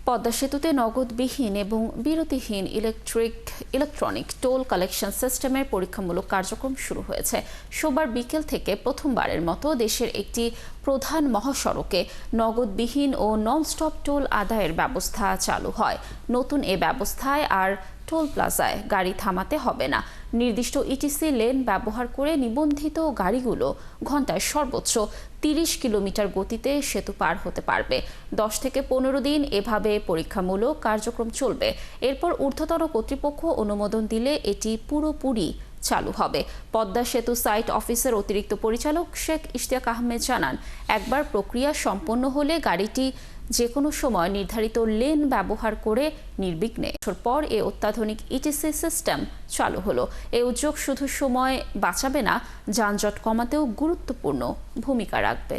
পদ্মা সেতুতে নগদবিহীন এবং বিরতিহীন electronic toll collection সিস্টেমের পরীক্ষামূলক কার্যক্রম শুরু হয়েছে। সোমবার বিকেল থেকে প্রথমবারের মতো দেশের একটি প্রধান মহাসড়কে নগদবিহীন ও নন-স্টপ টোল আদায়ের ব্যবস্থা চালু হয়। নতুন এ ব্যবস্থায় আর টোল প্লাজায় গাড়ি থামাতে হবে না। নির্দিষ্ট ইটিসি লেন ব্যবহার করে নিবন্ধিত গাড়িগুলো ঘন্টায় সর্বোচ্চ ৩০ কিলোমিটার গতিতে সেতু পার হতে পারবে। ১০ থেকে ১৫ দিন এভাবে পরীক্ষামূলক কার্যক্রম চলবে। এরপর ঊর্ধ্বতন কর্তৃপক্ষ অনুমোদন দিলে এটি পুরোপুরি চালু হবে। পদ্মা সেতু সাইট অফিসের অতিরিক্ত পরিচালক শেখ ইশতিয়াক আহমেদ জানান, একবার প্রক্রিয়া সম্পন্ন হলে গাড়িটি যে কোনো সময় নির্ধারিত লেন ব্যবহার করে নির্বিঘ্নে পর এ অত্যাধুনিক ইটিসি সিস্টেম চালু হলো। এই উদ্যোগ শুধু সময় বাঁচাবে না, যানজট কমাতেও গুরুত্বপূর্ণ ভূমিকা রাখবে।